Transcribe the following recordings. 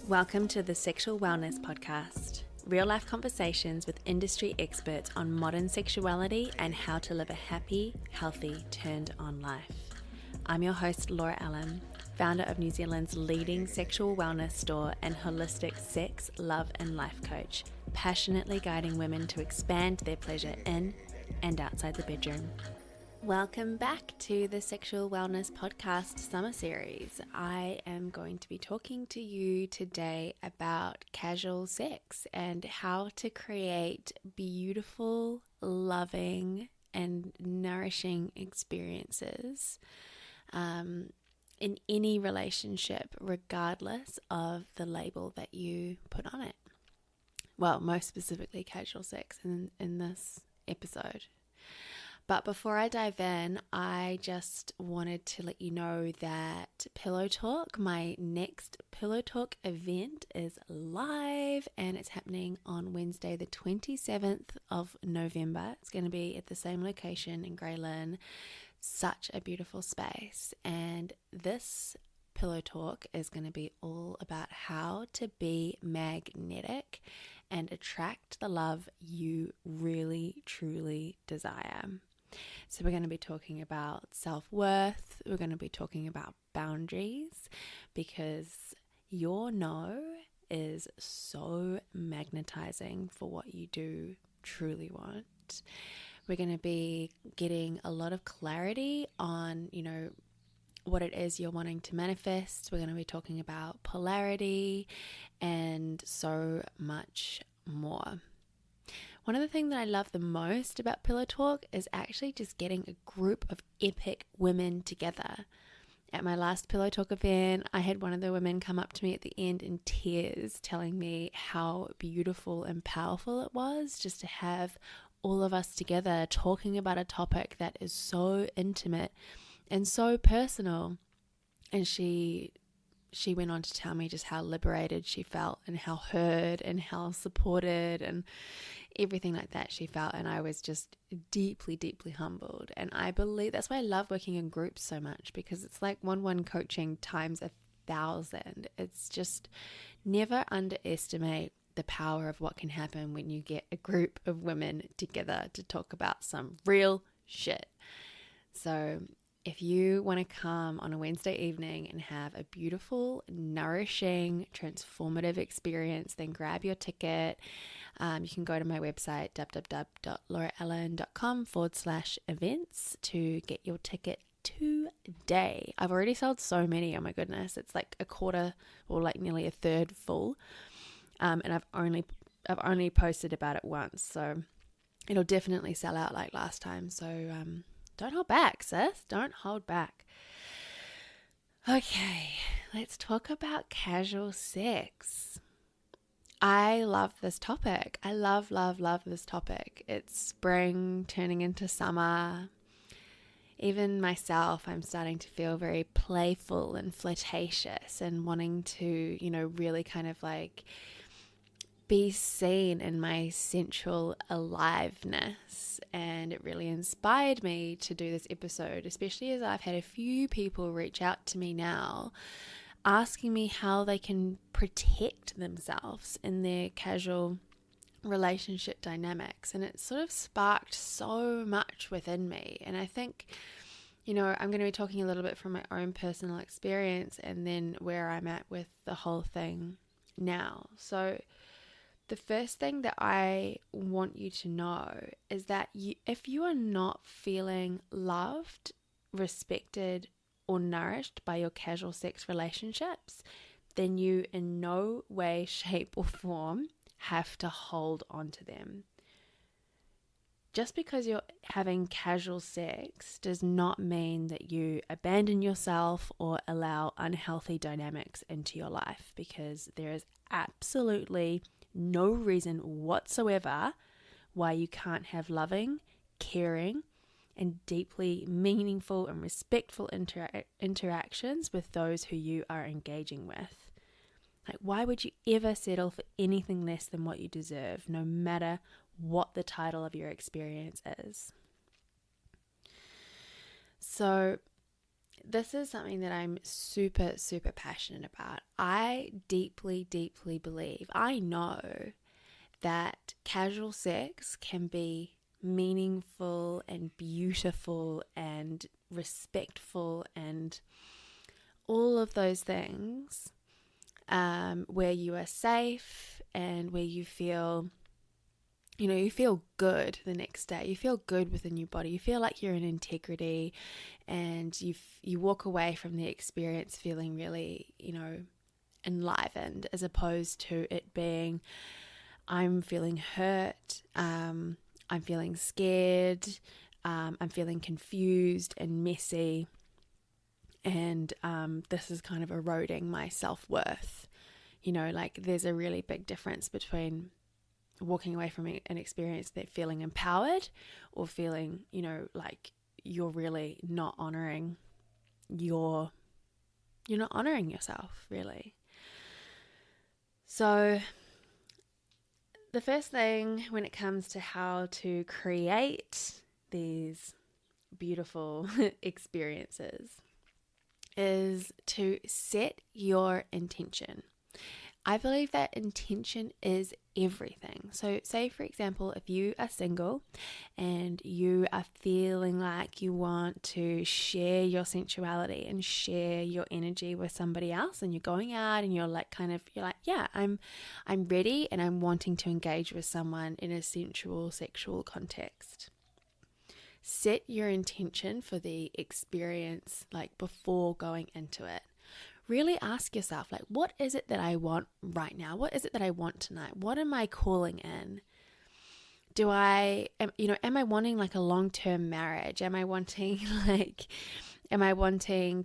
Welcome to the Sexual Wellness Podcast, real life conversations with industry experts on modern sexuality and how to live a happy, healthy, turned on life. I'm your host, Laura Allen, founder of New Zealand's leading sexual wellness store and holistic sex, love, and life coach, passionately guiding women to expand their pleasure in and outside the bedroom. Welcome back to the Sexual Wellness Podcast Summer Series. I am going to be talking to you today about casual sex and how to create beautiful, loving, and nourishing experiences in any relationship, regardless of the label that you put on it. Well, most specifically casual sex in this episode. But before I dive in, I just wanted to let you know that Pillow Talk, my next Pillow Talk event, is live and it's happening on Wednesday, the 27th of November. It's going to be at the same location in Grey Lynn. Such a beautiful space. And this Pillow Talk is going to be all about how to be magnetic and attract the love you really, truly desire. So we're going to be talking about self-worth, we're going to be talking about boundaries, because your no is so magnetizing for what you do truly want. We're going to be getting a lot of clarity on, what it is you're wanting to manifest. We're going to be talking about polarity and so much more. One of the things that I love the most about Pillow Talk is actually just getting a group of epic women together. At my last Pillow Talk event, I had one of the women come up to me at the end in tears, telling me how beautiful and powerful it was just to have all of us together talking about a topic that is so intimate and so personal. And she went on to tell me just how liberated she felt and how heard and how supported and everything like that she felt. And I was just deeply, deeply humbled. And I believe that's why I love working in groups so much, because it's like one-on-one coaching times 1,000. It's just never underestimate the power of what can happen when you get a group of women together to talk about some real shit. So if you want to come on a Wednesday evening and have a beautiful, nourishing, transformative experience, then grab your ticket. You can go to my website, www.lauraallen.com/events to get your ticket today. I've already sold so many. Oh my goodness. It's like a quarter or like nearly a third full. And I've only posted about it once. So it'll definitely sell out like last time. So, don't hold back, sis. Don't hold back. Okay, let's talk about casual sex. I love this topic. I love this topic. It's spring turning into summer. Even myself, I'm starting to feel very playful and flirtatious and wanting to, really kind of like be seen in my sensual aliveness. And it really inspired me to do this episode, especially as I've had a few people reach out to me now asking me how they can protect themselves in their casual relationship dynamics. And it sort of sparked so much within me. And I think, I'm going to be talking a little bit from my own personal experience and then where I'm at with the whole thing now. So the first thing that I want you to know is that if you are not feeling loved, respected, or nourished by your casual sex relationships, then you in no way, shape, or form have to hold on to them. Just because you're having casual sex does not mean that you abandon yourself or allow unhealthy dynamics into your life, because there is absolutely no reason whatsoever why you can't have loving, caring, and deeply meaningful and respectful interactions with those who you are engaging with. Like, why would you ever settle for anything less than what you deserve, no matter what the title of your experience is? So this is something that I'm super, super passionate about. I deeply, deeply believe, I know that casual sex can be meaningful and beautiful and respectful and all of those things, where you are safe and where you feel good the next day. You feel good within your body. You feel like you're in integrity, and you walk away from the experience feeling really, enlivened, as opposed to it being, I'm feeling hurt, I'm feeling scared, I'm feeling confused and messy, and this is kind of eroding my self-worth. There's a really big difference between walking away from an experience that feeling empowered, or feeling, like you're really not honoring you're not honoring yourself, really. So the first thing when it comes to how to create these beautiful experiences is to set your intention. I believe that intention is everything. So say, for example, if you are single and you are feeling like you want to share your sensuality and share your energy with somebody else, and you're going out and you're like, yeah, I'm ready and I'm wanting to engage with someone in a sensual, sexual context. Set your intention for the experience, like before going into it. Really ask yourself, like, what is it that I want right now? What is it that I want tonight? What am I calling in? Am I wanting like a long-term marriage? Am I wanting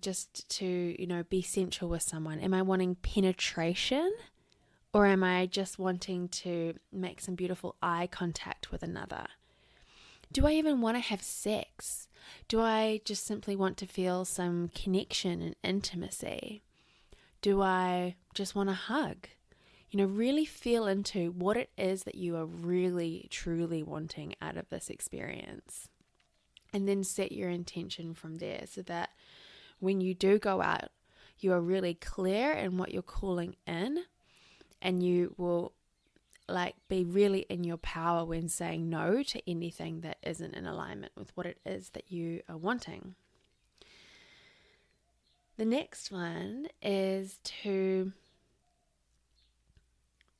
just to, be sensual with someone? Am I wanting penetration? Or am I just wanting to make some beautiful eye contact with another? Do I even want to have sex? Do I just simply want to feel some connection and intimacy? Do I just want to hug? Really feel into what it is that you are really, truly wanting out of this experience. And then set your intention from there, so that when you do go out, you are really clear in what you're calling in, and you will be really in your power when saying no to anything that isn't in alignment with what it is that you are wanting. The next one is to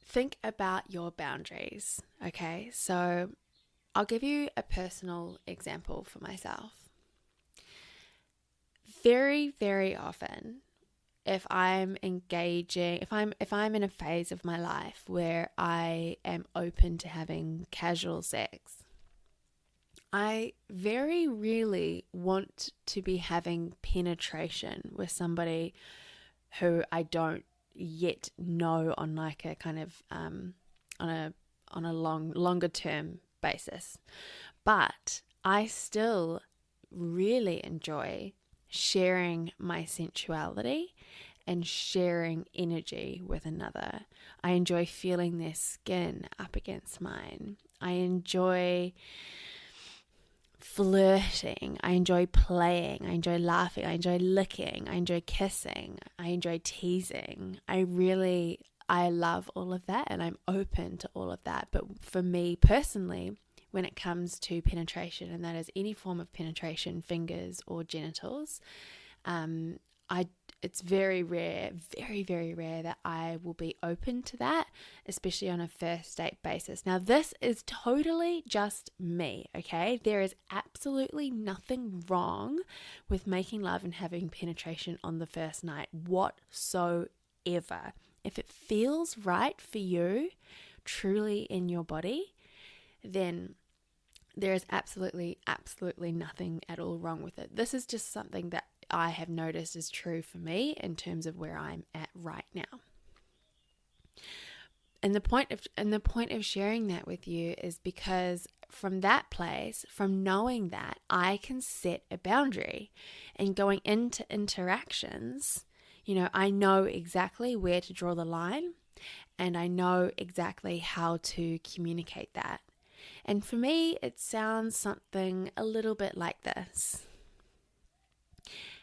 think about your boundaries. Okay, so I'll give you a personal example for myself. Very, very often, if I'm engaging, if I'm in a phase of my life where I am open to having casual sex, I very rarely want to be having penetration with somebody who I don't yet know on like a kind of on a longer term basis. But I still really enjoy sharing my sensuality and sharing energy with another. I enjoy feeling their skin up against mine. I enjoy flirting. I enjoy playing. I enjoy laughing. I enjoy licking. I enjoy kissing. I enjoy teasing. I love all of that, and I'm open to all of that. But for me personally, when it comes to penetration, and that is any form of penetration, fingers or genitals, it's very rare, very, very rare that I will be open to that, especially on a first date basis. Now, this is totally just me, okay? There is absolutely nothing wrong with making love and having penetration on the first night whatsoever. If it feels right for you, truly in your body, then there is absolutely, absolutely nothing at all wrong with it. This is just something that I have noticed is true for me in terms of where I'm at right now. And the point of sharing that with you is because from that place, from knowing that, I can set a boundary, and going into interactions, I know exactly where to draw the line, and I know exactly how to communicate that. And for me, it sounds something a little bit like this.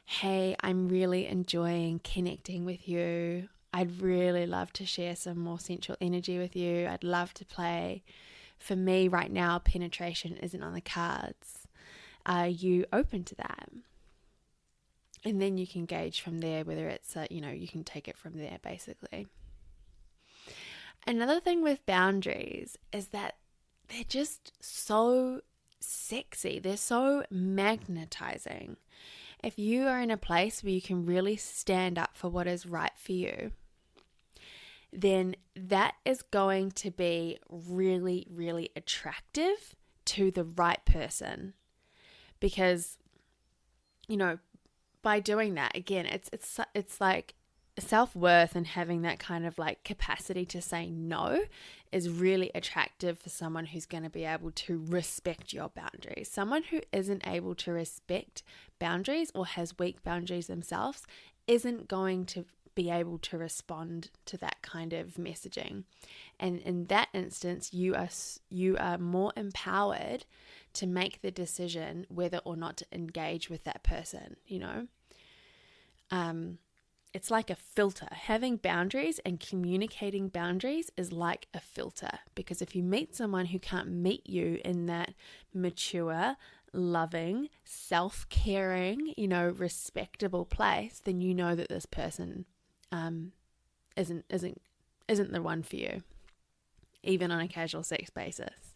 hey, I'm really enjoying connecting with you. I'd really love to share some more sensual energy with you. I'd love to play. For me right now, penetration isn't on the cards. Are you open to that? And then you can gauge from there whether it's, you can take it from there basically. Another thing with boundaries is that they're just so sexy. They're so magnetizing. If you are in a place where you can really stand up for what is right for you, then that is going to be really, really attractive to the right person. Because, by doing that, again, it's like self-worth, and having that kind of like capacity to say no is really attractive for someone who's going to be able to respect your boundaries. Someone who isn't able to respect boundaries or has weak boundaries themselves isn't going to be able to respond to that kind of messaging. And in that instance, you are more empowered to make the decision whether or not to engage with that person, It's like a filter. Having boundaries and communicating boundaries is like a filter, because if you meet someone who can't meet you in that mature, loving, self-caring, respectable place, then you know that this person isn't the one for you, even on a casual sex basis.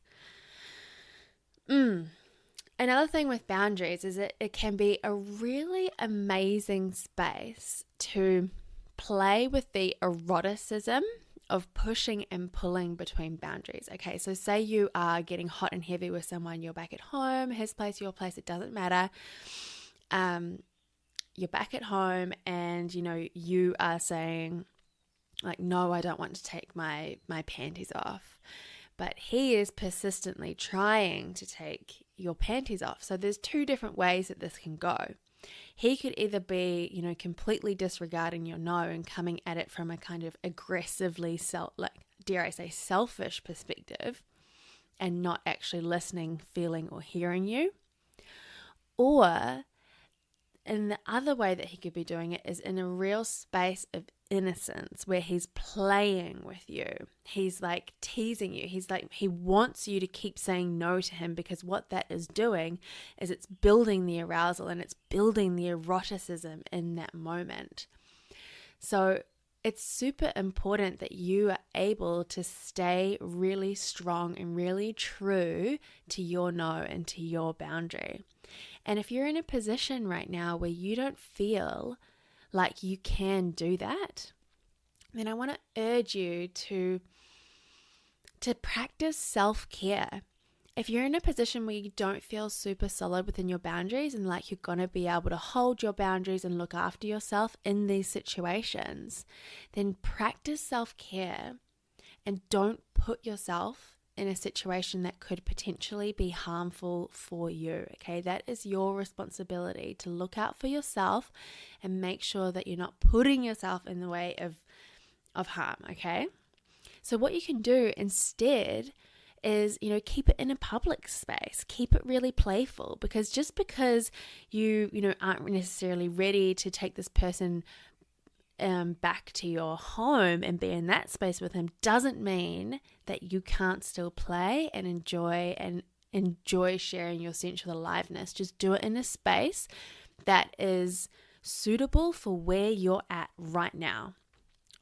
Another thing with boundaries is that it can be a really amazing space to play with the eroticism of pushing and pulling between boundaries. Okay, so say you are getting hot and heavy with someone, you're back at home, his place, your place, it doesn't matter. You're back at home and, you are saying like, no, I don't want to take my panties off. But he is persistently trying to take your panties off. So there's two different ways that this can go. He could either be, completely disregarding your no and coming at it from a kind of aggressively selfish perspective and not actually listening, feeling, or hearing you. Or, and the other way that he could be doing it is in a real space of innocence where he's playing with you. He's like teasing you. He's like, he wants you to keep saying no to him, because what that is doing is it's building the arousal and it's building the eroticism in that moment. So it's super important that you are able to stay really strong and really true to your no and to your boundary. And if you're in a position right now where you don't feel like you can do that, then I want to urge you to practice self-care. If you're in a position where you don't feel super solid within your boundaries and like you're going to be able to hold your boundaries and look after yourself in these situations, then practice self-care and don't put yourself in a situation that could potentially be harmful for you, okay? That is your responsibility to look out for yourself and make sure that you're not putting yourself in the way of harm, okay? So what you can do instead is, keep it in a public space. Keep it really playful, because just because you aren't necessarily ready to take this person back to your home and be in that space with him doesn't mean that you can't still play and enjoy sharing your sensual aliveness. Just do it in a space that is suitable for where you're at right now.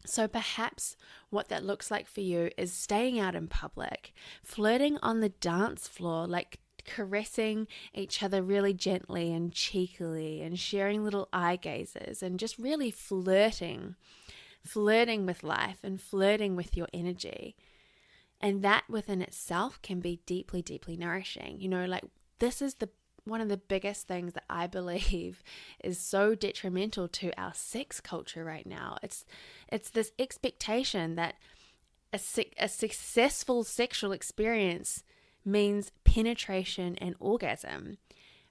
So perhaps what that looks like for you is staying out in public, flirting on the dance floor, like caressing each other really gently and cheekily and sharing little eye gazes and just really flirting with life and flirting with your energy. And that within itself can be deeply, deeply nourishing. This is one of the biggest things that I believe is so detrimental to our sex culture right now. It's this expectation that a successful sexual experience means penetration and orgasm.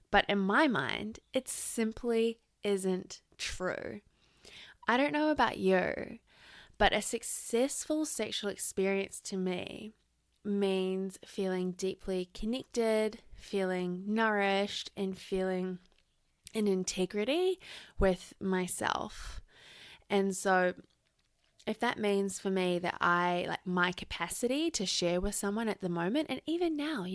But in my mind, it simply isn't true. I don't know about you, but a successful sexual experience to me means feeling deeply connected, feeling nourished, and feeling in integrity with myself. And so if that means for me that my capacity to share with someone at the moment, and even now,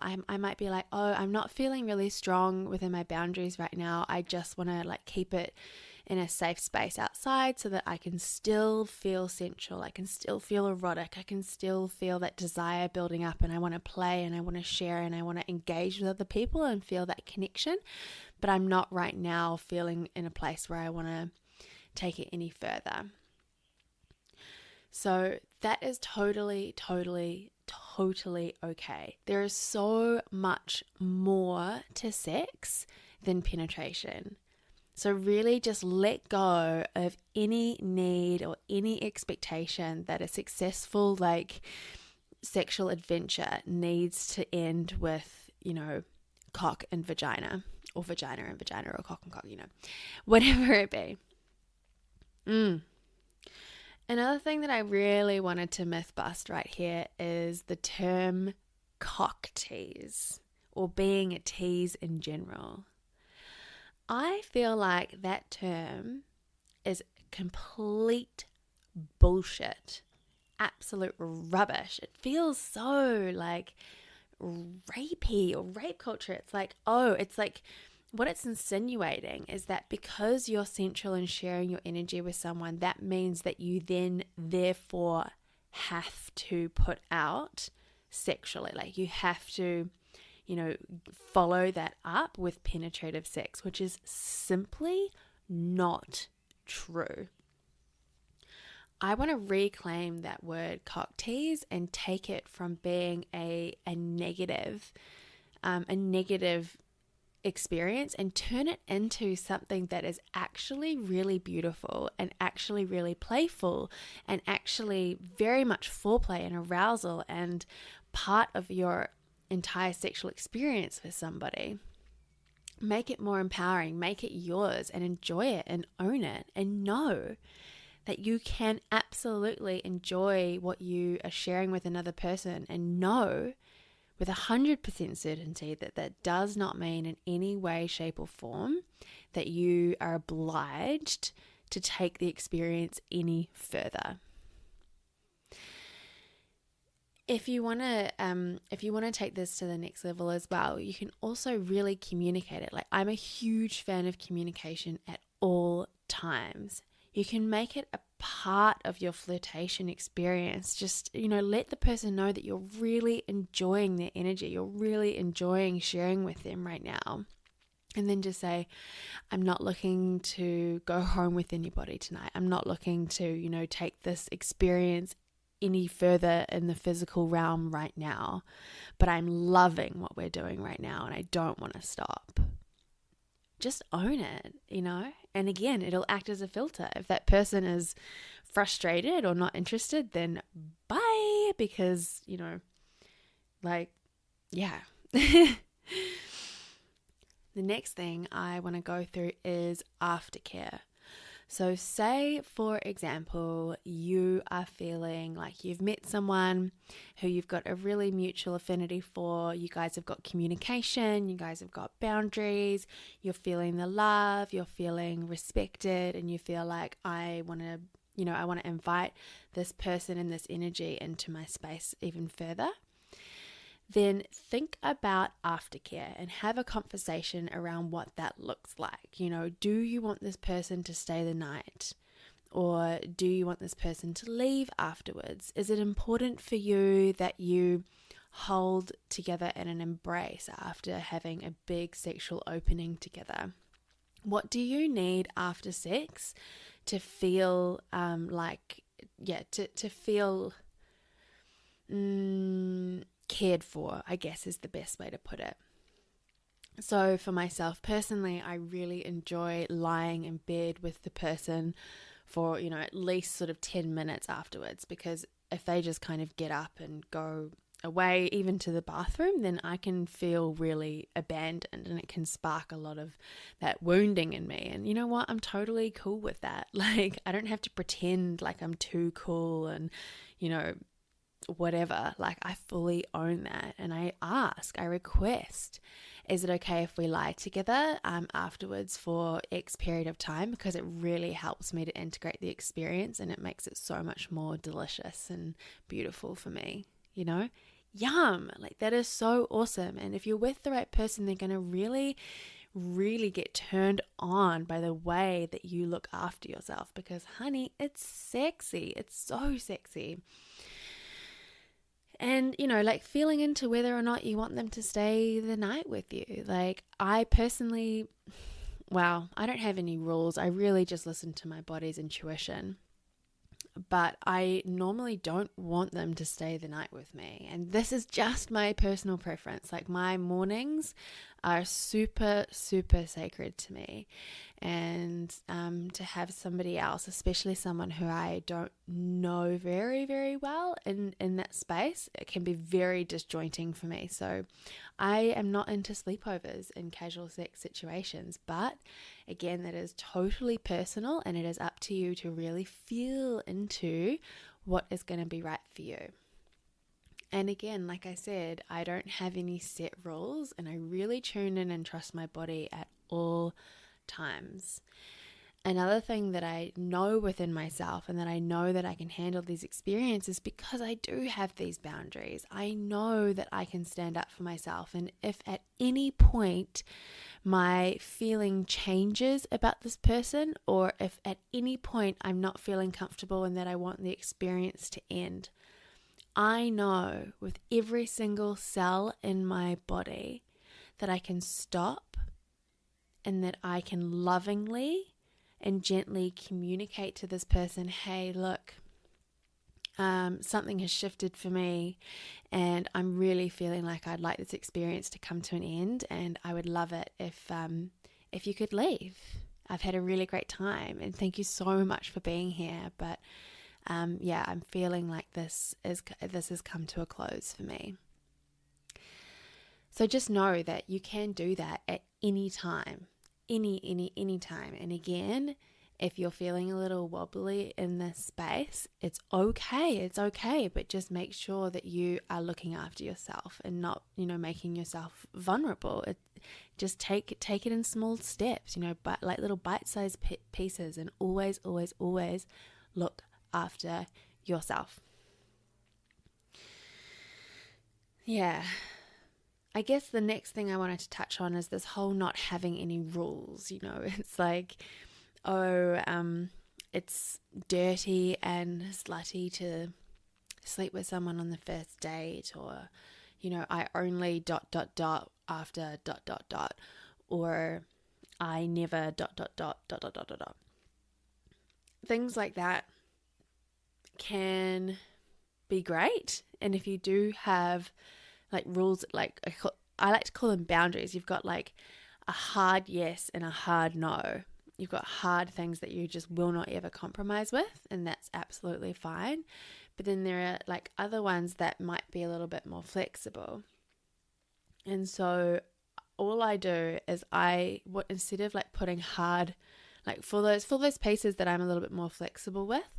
I might be like, oh, I'm not feeling really strong within my boundaries right now. I just want to keep it in a safe space outside so that I can still feel sensual. I can still feel erotic. I can still feel that desire building up, and I want to play and I want to share and I want to engage with other people and feel that connection. But I'm not right now feeling in a place where I want to take it any further. So that is totally, totally, totally okay. There is so much more to sex than penetration. So really just let go of any need or any expectation that a successful sexual adventure needs to end with, cock and vagina, or vagina and vagina, or cock and cock, whatever it be. Another thing that I really wanted to myth bust right here is the term cock tease, or being a tease in general. I feel like that term is complete bullshit, absolute rubbish. It feels so rapey or rape culture. It's what it's insinuating is that because you're sensual and sharing your energy with someone, that means that you then therefore have to put out sexually. You have to, follow that up with penetrative sex, which is simply not true. I want to reclaim that word cock tease and take it from being a negative experience and turn it into something that is actually really beautiful and actually really playful and actually very much foreplay and arousal and part of your entire sexual experience with somebody. Make it more empowering, make it yours, and enjoy it and own it, and know that you can absolutely enjoy what you are sharing with another person, and know with 100% certainty that that does not mean in any way, shape, or form that you are obliged to take the experience any further. If you want to take this to the next level as well, you can also really communicate it. I'm a huge fan of communication at all times. You can make it a part of your flirtation experience. Just, let the person know that you're really enjoying their energy. You're really enjoying sharing with them right now. And then just say, I'm not looking to go home with anybody tonight. I'm not looking to, take this experience any further in the physical realm right now. But I'm loving what we're doing right now and I don't want to stop. Just own it, And again, it'll act as a filter. If that person is frustrated or not interested, then bye, because, yeah. The next thing I want to go through is aftercare. So say, for example, you are feeling like you've met someone who you've got a really mutual affinity for. You guys have got communication, you guys have got boundaries, you're feeling the love, you're feeling respected, and you feel like I want to invite this person and this energy into my space even further. Then think about aftercare and have a conversation around what that looks like. Do you want this person to stay the night? Or do you want this person to leave afterwards? Is it important for you that you hold together in an embrace after having a big sexual opening together? What do you need after sex to feel to feel cared for, I guess is the best way to put it. So for myself personally, I really enjoy lying in bed with the person for, at least sort of 10 minutes afterwards, because if they just kind of get up and go away, even to the bathroom, then I can feel really abandoned and it can spark a lot of that wounding in me. And you know what? I'm totally cool with that. I don't have to pretend like I'm too cool and, whatever. Like, I fully own that, and I request, is it okay if we lie together afterwards for X period of time? Because it really helps me to integrate the experience, and it makes it so much more delicious and beautiful for me, Yum! Like, that is so awesome. And if you're with the right person, they're going to really, really get turned on by the way that you look after yourself, because, honey, it's sexy. It's so sexy. And, like, feeling into whether or not you want them to stay the night with you. Like, I personally, I don't have any rules. I really just listen to my body's intuition. But I normally don't want them to stay the night with me. And this is just my personal preference. Like, my mornings are super, super sacred to me. And to have somebody else, especially someone who I don't know very, very well in that space, it can be very disjointing for me. So I am not into sleepovers in casual sex situations. But again, that is totally personal, and it is up to you to really feel into what is going to be right for you. And again, like I said, I don't have any set rules, and I really tune in and trust my body at all times. Another thing that I know within myself, and that I know that I can handle these experiences because I do have these boundaries. I know that I can stand up for myself, and if at any point my feeling changes about this person, or if at any point I'm not feeling comfortable and that I want the experience to end, I know with every single cell in my body that I can stop, and that I can lovingly and gently communicate to this person, hey, look, something has shifted for me, and I'm really feeling like I'd like this experience to come to an end, and I would love it if you could leave. I've had a really great time, and thank you so much for being here, but I'm feeling like this has come to a close for me. So just know that you can do that at any time, any time. And again, if you're feeling a little wobbly in this space, it's okay, but just make sure that you are looking after yourself and not, making yourself vulnerable. Just take it in small steps, but like little bite-sized pieces, and always look after yourself. Yeah. I guess the next thing I wanted to touch on is this whole not having any rules. It's like, it's dirty and slutty to sleep with someone on the first date, or, I only ... after ... or I never ... Things like that can be great. And if you do have like rules, like I like to call them boundaries. You've got like a hard yes and a hard no. You've got hard things that you just will not ever compromise with, and that's absolutely fine. But then there are like other ones that might be a little bit more flexible. And so all I do is instead of like putting hard, like for those pieces that I'm a little bit more flexible with,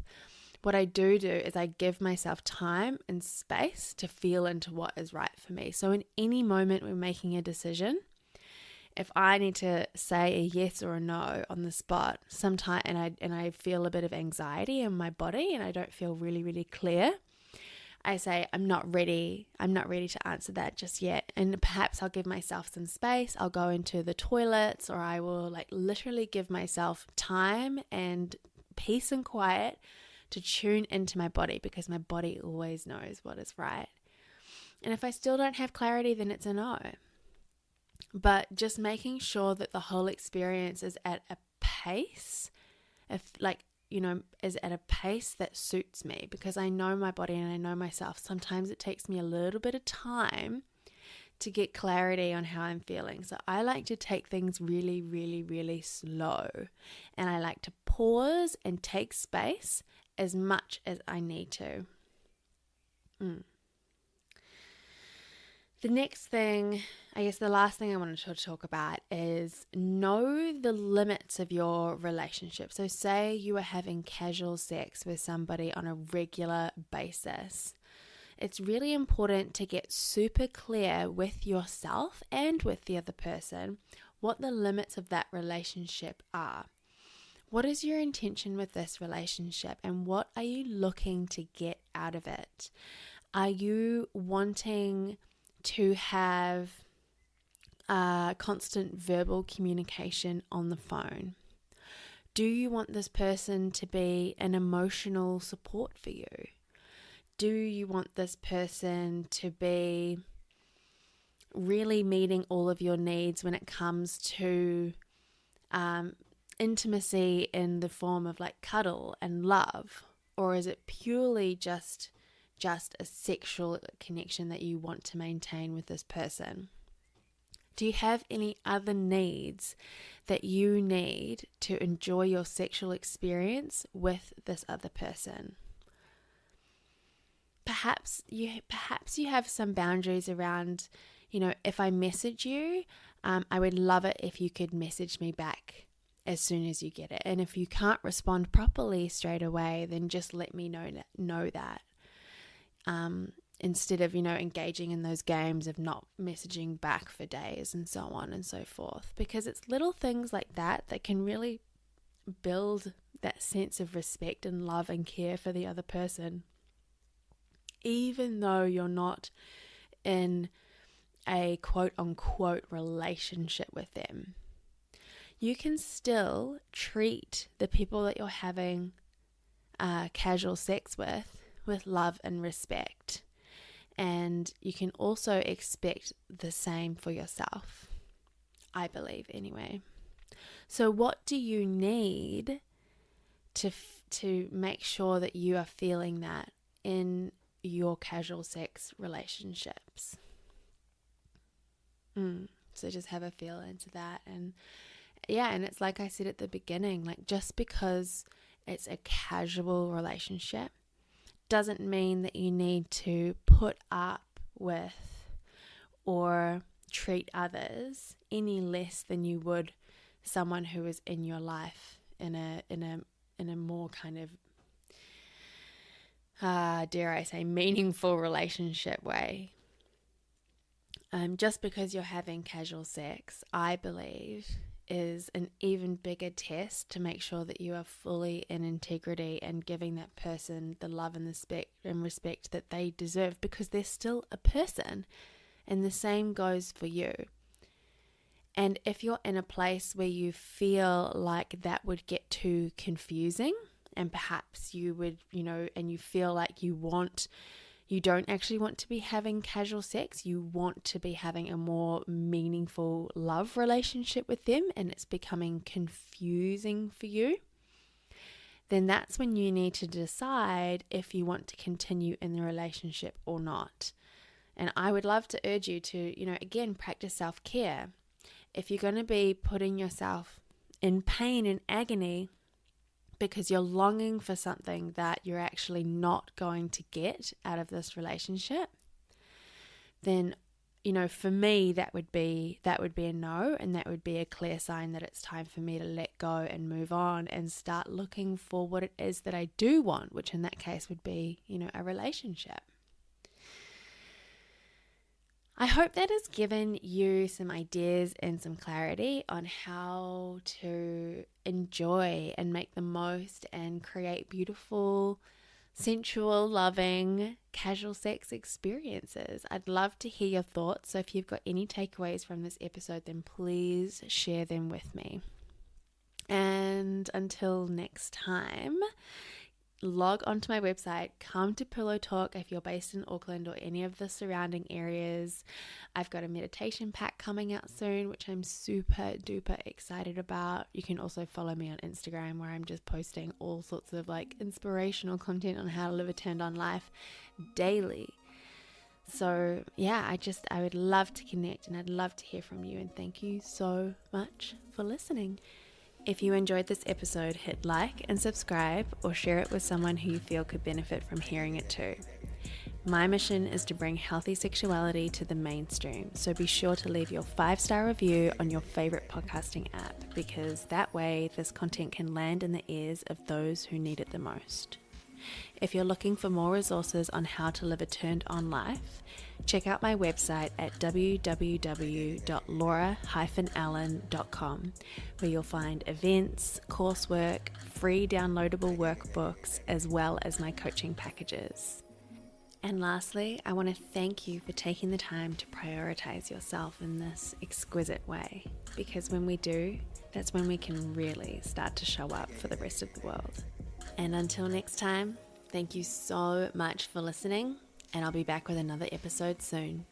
what I do is I give myself time and space to feel into what is right for me. So in any moment we're making a decision, if I need to say a yes or a no on the spot, sometime and I feel a bit of anxiety in my body and I don't feel really, really clear, I say, I'm not ready to answer that just yet. And perhaps I'll give myself some space. I'll go into the toilets, or I will like literally give myself time and peace and quiet to tune into my body, because my body always knows what is right. And if I still don't have clarity, then it's a no. But just making sure that the whole experience is at a pace, is at a pace that suits me, because I know my body and I know myself. Sometimes it takes me a little bit of time to get clarity on how I'm feeling. So I like to take things really, really, really slow. And I like to pause and take space as much as I need to. The next thing, I guess the last thing I wanted to talk about is know the limits of your relationship. So say you are having casual sex with somebody on a regular basis, it's really important to get super clear with yourself and with the other person what the limits of that relationship are. What is your intention with this relationship, and what are you looking to get out of it? Are you wanting to have constant verbal communication on the phone? Do you want this person to be an emotional support for you? Do you want this person to be really meeting all of your needs when it comes to intimacy in the form of like cuddle and love? Or is it purely just a sexual connection that you want to maintain with this person? Do you have any other needs that you need to enjoy your sexual experience with this other person? Perhaps you have some boundaries around, if I message you, I would love it if you could message me back as soon as you get it. And if you can't respond properly straight away, then just let me know that. Instead of, engaging in those games of not messaging back for days and so on and so forth. Because it's little things like that can really build that sense of respect and love and care for the other person. Even though you're not in a quote-unquote relationship with them, you can still treat the people that you're having casual sex with love and respect. And you can also expect the same for yourself, I believe anyway. So what do you need to make sure that you are feeling that in your casual sex relationships? So just have a feel into that. And it's like I said at the beginning, like just because it's a casual relationship doesn't mean that you need to put up with or treat others any less than you would someone who is in your life in a more kind of dare I say meaningful relationship way. Just because you're having casual sex, I believe, is an even bigger test to make sure that you are fully in integrity and giving that person the love and respect that they deserve, because they're still a person, and the same goes for you. And if you're in a place where you feel like that would get too confusing, and perhaps you would, and you feel like you don't actually want to be having casual sex, you want to be having a more meaningful love relationship with them, and it's becoming confusing for you, then that's when you need to decide if you want to continue in the relationship or not. And I would love to urge you to, again, practice self-care. If you're going to be putting yourself in pain and agony because you're longing for something that you're actually not going to get out of this relationship, then, for me, that would be a no, and that would be a clear sign that it's time for me to let go and move on and start looking for what it is that I do want, which in that case would be, a relationship. I hope that has given you some ideas and some clarity on how to enjoy and make the most and create beautiful, sensual, loving, casual sex experiences. I'd love to hear your thoughts. So if you've got any takeaways from this episode, then please share them with me. And until next time, log onto my website, come to Pillow Talk if you're based in Auckland or any of the surrounding areas. I've got a meditation pack coming out soon, which I'm super duper excited about. You can also follow me on Instagram, where I'm just posting all sorts of inspirational content on how to live a turned on life daily. So I would love to connect, and I'd love to hear from you, and thank you so much for listening. If you enjoyed this episode, hit like and subscribe, or share it with someone who you feel could benefit from hearing it too. My mission is to bring healthy sexuality to the mainstream, so be sure to leave your 5-star review on your favorite podcasting app, because that way this content can land in the ears of those who need it the most. If you're looking for more resources on how to live a turned-on life, check out my website at www.laura-allen.com, where you'll find events, coursework, free downloadable workbooks, as well as my coaching packages. And lastly, I want to thank you for taking the time to prioritize yourself in this exquisite way, because when we do, that's when we can really start to show up for the rest of the world. And until next time, thank you so much for listening, and I'll be back with another episode soon.